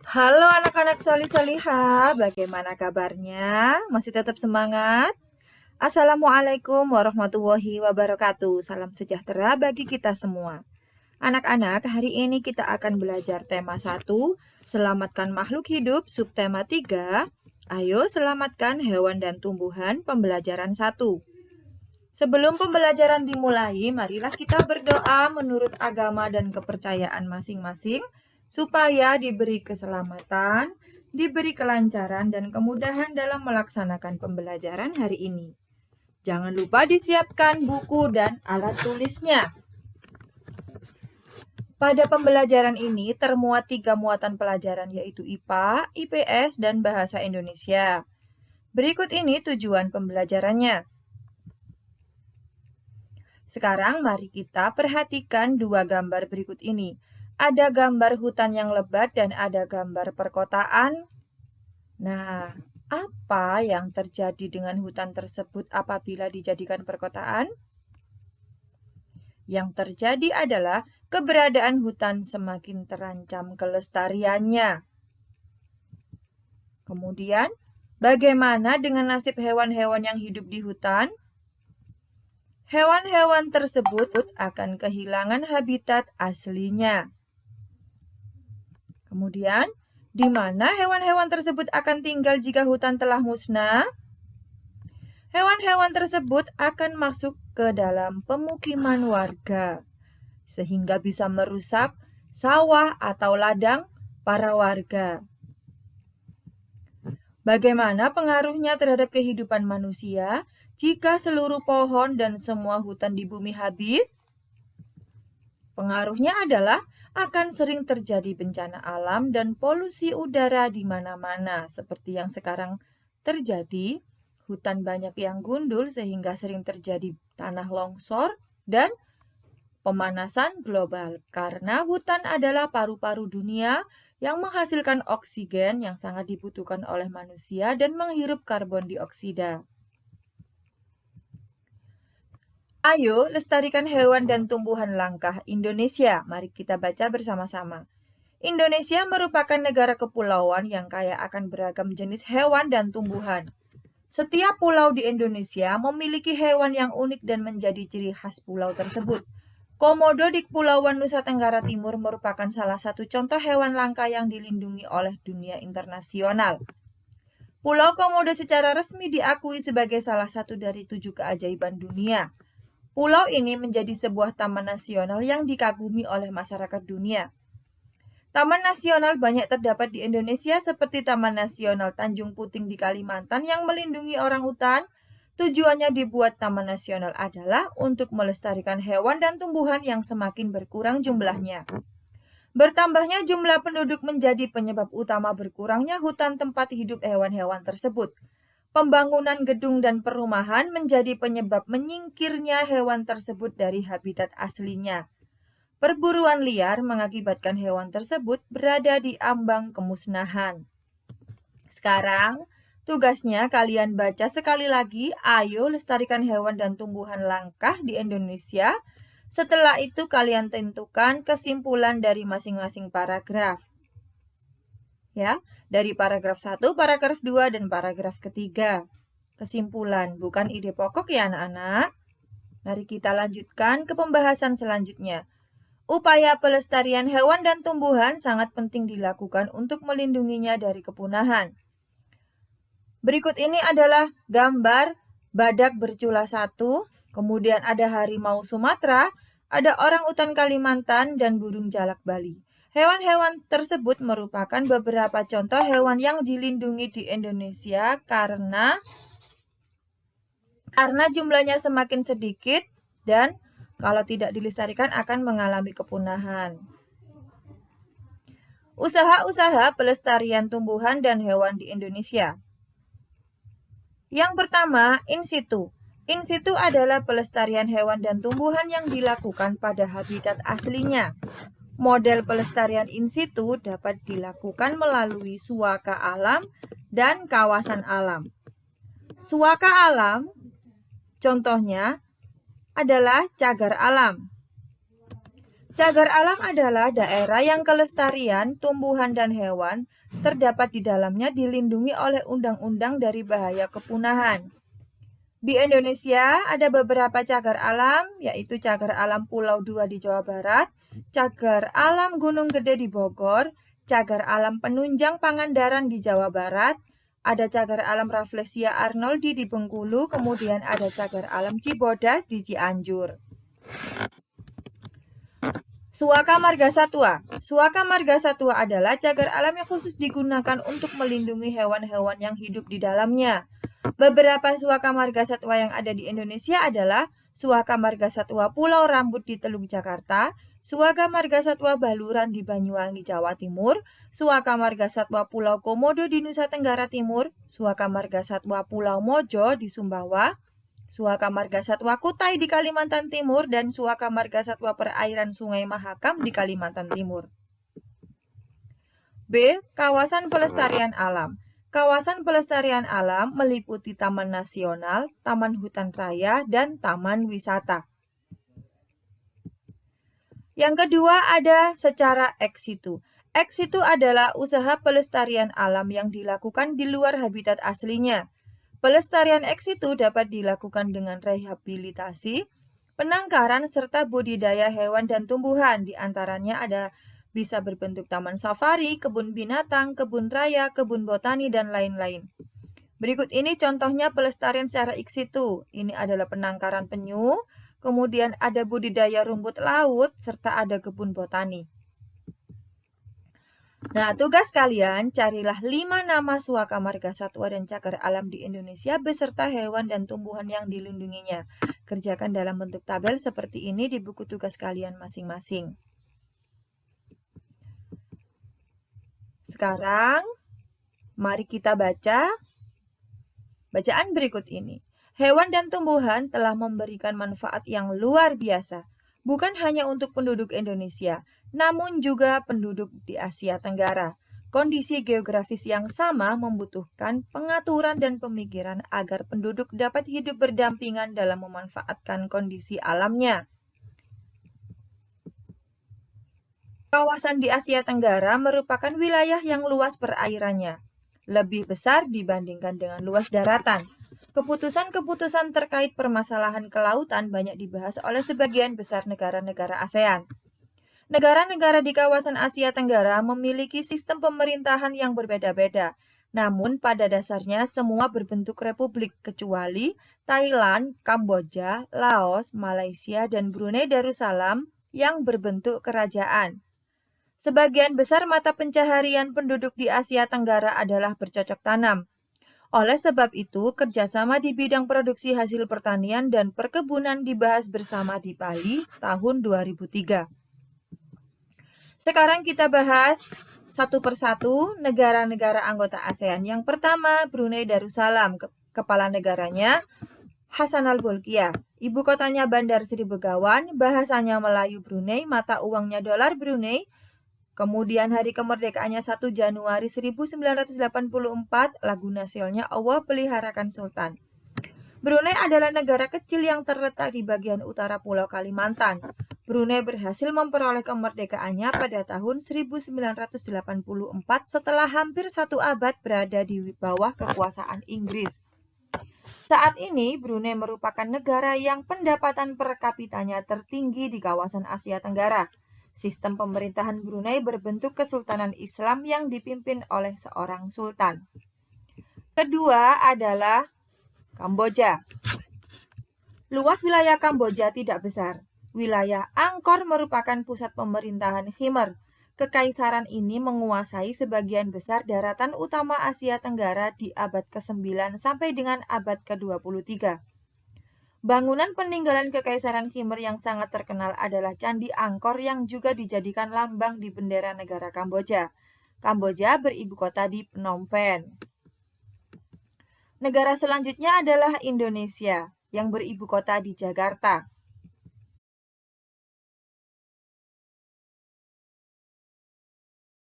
Halo anak-anak solih-solihah, bagaimana kabarnya? Masih tetap semangat? Assalamualaikum warahmatullahi wabarakatuh. Salam sejahtera bagi kita semua. Anak-anak, hari ini kita akan belajar tema 1, selamatkan makhluk hidup, subtema 3, ayo selamatkan hewan dan tumbuhan, pembelajaran 1. Sebelum pembelajaran dimulai, marilah kita berdoa menurut agama dan kepercayaan masing-masing, supaya diberi keselamatan, diberi kelancaran dan kemudahan dalam melaksanakan pembelajaran hari ini. Jangan lupa disiapkan buku dan alat tulisnya. Pada pembelajaran ini termuat 3 muatan pelajaran yaitu IPA, IPS, dan Bahasa Indonesia. Berikut ini tujuan pembelajarannya. Sekarang mari kita perhatikan 2 gambar berikut ini. Ada gambar hutan yang lebat dan ada gambar perkotaan. Nah, apa yang terjadi dengan hutan tersebut apabila dijadikan perkotaan? Yang terjadi adalah keberadaan hutan semakin terancam kelestariannya. Kemudian, bagaimana dengan nasib hewan-hewan yang hidup di hutan? Hewan-hewan tersebut akan kehilangan habitat aslinya. Kemudian, di mana hewan-hewan tersebut akan tinggal jika hutan telah musnah? Hewan-hewan tersebut akan masuk ke dalam pemukiman warga, sehingga bisa merusak sawah atau ladang para warga. Bagaimana pengaruhnya terhadap kehidupan manusia jika seluruh pohon dan semua hutan di bumi habis? Pengaruhnya adalah akan sering terjadi bencana alam dan polusi udara di mana-mana, seperti yang sekarang terjadi. Hutan banyak yang gundul sehingga sering terjadi tanah longsor dan pemanasan global. Karena hutan adalah paru-paru dunia yang menghasilkan oksigen yang sangat dibutuhkan oleh manusia dan menghirup karbon dioksida. Ayo lestarikan hewan dan tumbuhan langka Indonesia. Mari kita baca bersama-sama. Indonesia merupakan negara kepulauan yang kaya akan beragam jenis hewan dan tumbuhan. Setiap pulau di Indonesia memiliki hewan yang unik dan menjadi ciri khas pulau tersebut. Komodo di Kepulauan Nusa Tenggara Timur merupakan salah satu contoh hewan langka yang dilindungi oleh dunia internasional. Pulau Komodo secara resmi diakui sebagai salah satu dari 7 keajaiban dunia. Pulau ini menjadi sebuah taman nasional yang dikagumi oleh masyarakat dunia. Taman nasional banyak terdapat di Indonesia seperti Taman Nasional Tanjung Puting di Kalimantan yang melindungi orangutan. Tujuannya dibuat Taman Nasional adalah untuk melestarikan hewan dan tumbuhan yang semakin berkurang jumlahnya. Bertambahnya jumlah penduduk menjadi penyebab utama berkurangnya hutan tempat hidup hewan-hewan tersebut. Pembangunan gedung dan perumahan menjadi penyebab menyingkirnya hewan tersebut dari habitat aslinya. Perburuan liar mengakibatkan hewan tersebut berada di ambang kemusnahan. Sekarang, tugasnya kalian baca sekali lagi, ayo lestarikan hewan dan tumbuhan langka di Indonesia. Setelah itu kalian tentukan kesimpulan dari masing-masing paragraf. Ya, dari paragraf 1, paragraf 2, dan paragraf ketiga. Kesimpulan, bukan ide pokok ya anak-anak. Mari kita lanjutkan ke pembahasan selanjutnya. Upaya pelestarian hewan dan tumbuhan sangat penting dilakukan untuk melindunginya dari kepunahan. Berikut ini adalah gambar badak bercula 1, kemudian ada harimau Sumatera, ada orangutan Kalimantan, dan burung jalak Bali. Hewan-hewan tersebut merupakan beberapa contoh hewan yang dilindungi di Indonesia karena jumlahnya semakin sedikit dan kalau tidak dilestarikan akan mengalami kepunahan. Usaha-usaha pelestarian tumbuhan dan hewan di Indonesia. Yang pertama, in situ. In situ adalah pelestarian hewan dan tumbuhan yang dilakukan pada habitat aslinya. Model pelestarian in situ dapat dilakukan melalui suaka alam dan kawasan alam. Suaka alam, contohnya adalah cagar alam. Cagar alam adalah daerah yang kelestarian tumbuhan dan hewan terdapat di dalamnya dilindungi oleh undang-undang dari bahaya kepunahan. Di Indonesia ada beberapa cagar alam, yaitu cagar alam Pulau Dua di Jawa Barat, cagar alam Gunung Gede di Bogor, cagar alam Penunjang Pangandaran di Jawa Barat, ada cagar alam Rafflesia arnoldi di Bengkulu, kemudian ada cagar alam Cibodas di Cianjur. Suaka Marga Satwa. Suaka Marga Satwa adalah cagar alam yang khusus digunakan untuk melindungi hewan-hewan yang hidup di dalamnya. Beberapa suaka marga satwa yang ada di Indonesia adalah Suaka Marga Satwa Pulau Rambut di Teluk Jakarta, Suaka Marga Satwa Baluran di Banyuwangi, Jawa Timur, Suaka Marga Satwa Pulau Komodo di Nusa Tenggara Timur, Suaka Marga Satwa Pulau Mojo di Sumbawa, Suaka Marga Satwa Kutai di Kalimantan Timur, dan Suaka Marga Satwa Perairan Sungai Mahakam di Kalimantan Timur. B. Kawasan Pelestarian Alam. Kawasan pelestarian alam meliputi taman nasional, taman hutan raya, dan taman wisata. Yang kedua ada secara ex situ. Ex situ adalah usaha pelestarian alam yang dilakukan di luar habitat aslinya. Pelestarian ex situ dapat dilakukan dengan rehabilitasi, penangkaran, serta budidaya hewan dan tumbuhan. Di antaranya ada bisa berbentuk taman safari, kebun binatang, kebun raya, kebun botani, dan lain-lain. Berikut ini contohnya pelestarian secara ex situ. Ini adalah penangkaran penyu, kemudian ada budidaya rumput laut, serta ada kebun botani. Nah, tugas kalian, carilah 5 nama suaka marga satwa dan cagar alam di Indonesia beserta hewan dan tumbuhan yang dilindunginya. Kerjakan dalam bentuk tabel seperti ini di buku tugas kalian masing-masing. Sekarang, mari kita baca bacaan berikut ini. Hewan dan tumbuhan telah memberikan manfaat yang luar biasa, bukan hanya untuk penduduk Indonesia, namun juga penduduk di Asia Tenggara. Kondisi geografis yang sama membutuhkan pengaturan dan pemikiran agar penduduk dapat hidup berdampingan dalam memanfaatkan kondisi alamnya. Kawasan di Asia Tenggara merupakan wilayah yang luas perairannya, lebih besar dibandingkan dengan luas daratan. Keputusan-keputusan terkait permasalahan kelautan banyak dibahas oleh sebagian besar negara-negara ASEAN. Negara-negara di kawasan Asia Tenggara memiliki sistem pemerintahan yang berbeda-beda. Namun pada dasarnya semua berbentuk republik kecuali Thailand, Kamboja, Laos, Malaysia, dan Brunei Darussalam yang berbentuk kerajaan. Sebagian besar mata pencaharian penduduk di Asia Tenggara adalah bercocok tanam. Oleh sebab itu, kerjasama di bidang produksi hasil pertanian dan perkebunan dibahas bersama di Bali tahun 2003. Sekarang kita bahas satu persatu negara-negara anggota ASEAN. Yang pertama, Brunei Darussalam. Kepala negaranya Hassanal Bolkiah. Ibu kotanya Bandar Sri Begawan. Bahasanya Melayu Brunei. Mata uangnya dolar Brunei. Kemudian hari kemerdekaannya 1 Januari 1984. Lagu nasionalnya Allah Peliharakan Sultan. Brunei adalah negara kecil yang terletak di bagian utara Pulau Kalimantan. Brunei berhasil memperoleh kemerdekaannya pada tahun 1984 setelah hampir 1 abad berada di bawah kekuasaan Inggris. Saat ini, Brunei merupakan negara yang pendapatan per kapitanya tertinggi di kawasan Asia Tenggara. Sistem pemerintahan Brunei berbentuk kesultanan Islam yang dipimpin oleh seorang sultan. Kedua adalah Kamboja. Luas wilayah Kamboja tidak besar. Wilayah Angkor merupakan pusat pemerintahan Khmer. Kekaisaran ini menguasai sebagian besar daratan utama Asia Tenggara di abad ke-9 sampai dengan abad ke-23. Bangunan peninggalan Kekaisaran Khmer yang sangat terkenal adalah Candi Angkor yang juga dijadikan lambang di bendera negara Kamboja. Kamboja beribu kota di Phnom Penh. Negara selanjutnya adalah Indonesia yang beribu kota di Jakarta.